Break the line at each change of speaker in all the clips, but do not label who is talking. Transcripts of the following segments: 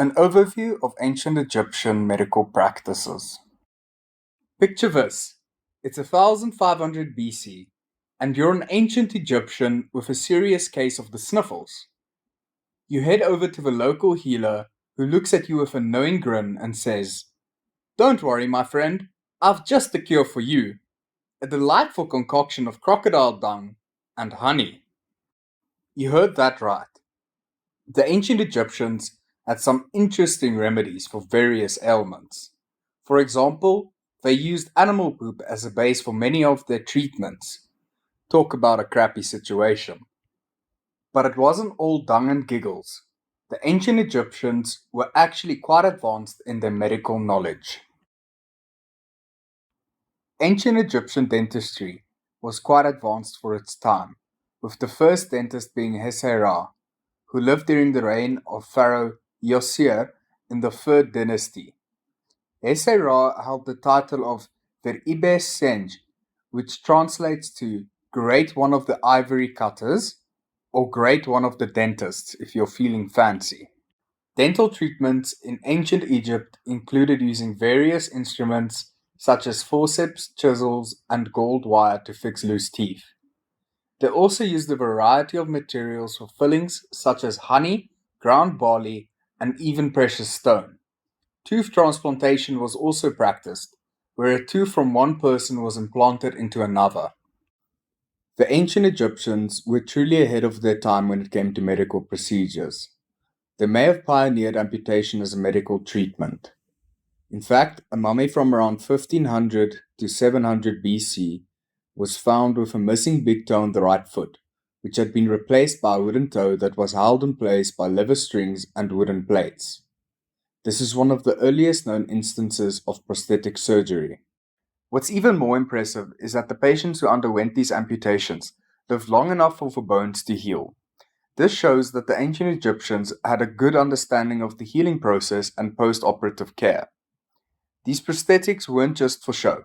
An overview of ancient Egyptian medical practices. Picture this. It's 1500 BC, and you're an ancient Egyptian with a serious case of the sniffles. You head over to the local healer, who looks at you with a knowing grin and says, "Don't worry, my friend, I've just the cure for you. A delightful concoction of crocodile dung and honey." You heard that right. The ancient Egyptians had some interesting remedies for various ailments. For example, they used animal poop as a base for many of their treatments. Talk about a crappy situation. But it wasn't all dung and giggles. The ancient Egyptians were actually quite advanced in their medical knowledge. Ancient Egyptian dentistry was quite advanced for its time, with the first dentist being Hesy-Ra, who lived during the reign of Pharaoh Yosir in the 3rd dynasty. Hesy-Ra held the title of Ver-Ibe Senj, which translates to Great One of the Ivory Cutters, or Great One of the Dentists if you're feeling fancy. Dental treatments in ancient Egypt included using various instruments such as forceps, chisels, and gold wire to fix loose teeth. They also used a variety of materials for fillings such as honey, ground barley, and even precious stone. Tooth transplantation was also practiced, where a tooth from one person was implanted into another. The ancient Egyptians were truly ahead of their time when it came to medical procedures. They may have pioneered amputation as a medical treatment. In fact, a mummy from around 1500 to 700 BC was found with a missing big toe on the right foot, which had been replaced by a wooden toe that was held in place by leather strings and wooden plates. This is one of the earliest known instances of prosthetic surgery. What's even more impressive is that the patients who underwent these amputations lived long enough for the bones to heal. This shows that the ancient Egyptians had a good understanding of the healing process and post-operative care. These prosthetics weren't just for show.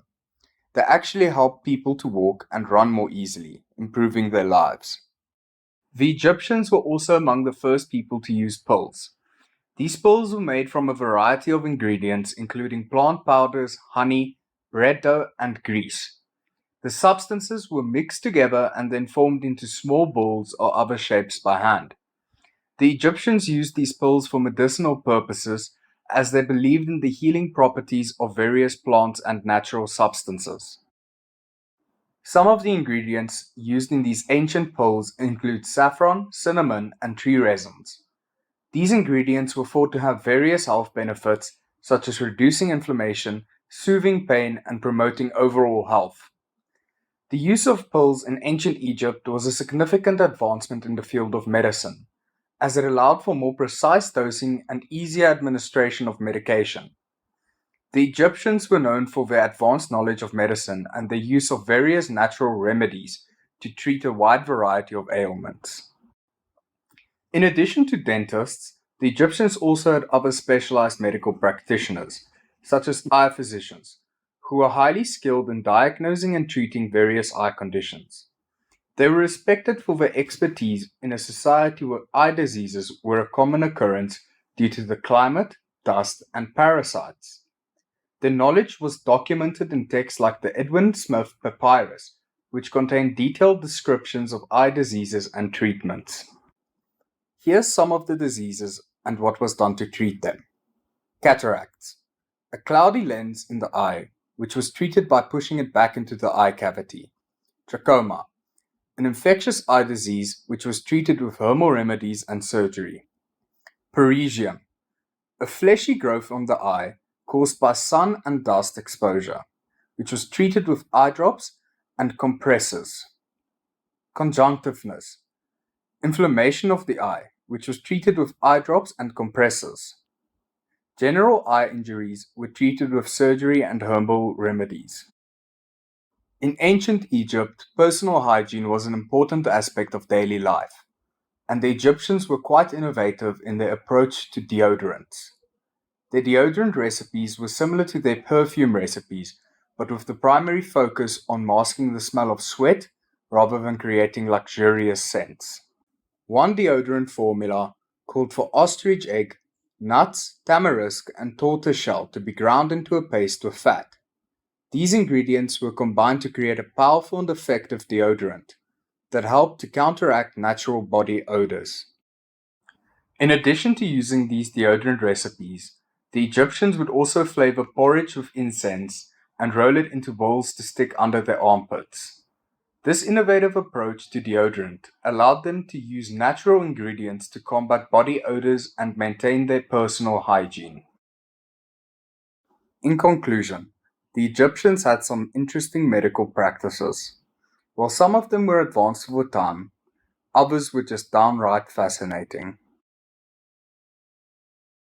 They actually helped people to walk and run more easily, improving their lives. The Egyptians were also among the first people to use pills. These pills were made from a variety of ingredients, including plant powders, honey, bread dough, and grease. The substances were mixed together and then formed into small balls or other shapes by hand. The Egyptians used these pills for medicinal purposes as they believed in the healing properties of various plants and natural substances. Some of the ingredients used in these ancient pills include saffron, cinnamon, and tree resins. These ingredients were thought to have various health benefits, such as reducing inflammation, soothing pain, and promoting overall health. The use of pills in ancient Egypt was a significant advancement in the field of medicine, as it allowed for more precise dosing and easier administration of medication. The Egyptians were known for their advanced knowledge of medicine and their use of various natural remedies to treat a wide variety of ailments. In addition to dentists, the Egyptians also had other specialized medical practitioners, such as eye physicians, who were highly skilled in diagnosing and treating various eye conditions. They were respected for their expertise in a society where eye diseases were a common occurrence due to the climate, dust, and parasites. Their knowledge was documented in texts like the Edwin Smith Papyrus, which contained detailed descriptions of eye diseases and treatments. Here's some of the diseases and what was done to treat them. Cataracts, a cloudy lens in the eye, which was treated by pushing it back into the eye cavity. Trachoma, an infectious eye disease which was treated with herbal remedies and surgery. Paresium, a fleshy growth on the eye caused by sun and dust exposure, which was treated with eye drops and compresses. Conjunctiveness, inflammation of the eye, which was treated with eye drops and compresses. General eye injuries were treated with surgery and herbal remedies. In ancient Egypt, personal hygiene was an important aspect of daily life, and the Egyptians were quite innovative in their approach to deodorants. Their deodorant recipes were similar to their perfume recipes, but with the primary focus on masking the smell of sweat rather than creating luxurious scents. One deodorant formula called for ostrich egg nuts, tamarisk, and tortoiseshell to be ground into a paste with fat. These ingredients were combined to create a powerful and effective deodorant that helped to counteract natural body odors. In addition to using these deodorant recipes, the Egyptians would also flavor porridge with incense and roll it into balls to stick under their armpits. This innovative approach to deodorant allowed them to use natural ingredients to combat body odors and maintain their personal hygiene. In conclusion, the Egyptians had some interesting medical practices. While some of them were advanced for the time, others were just downright fascinating.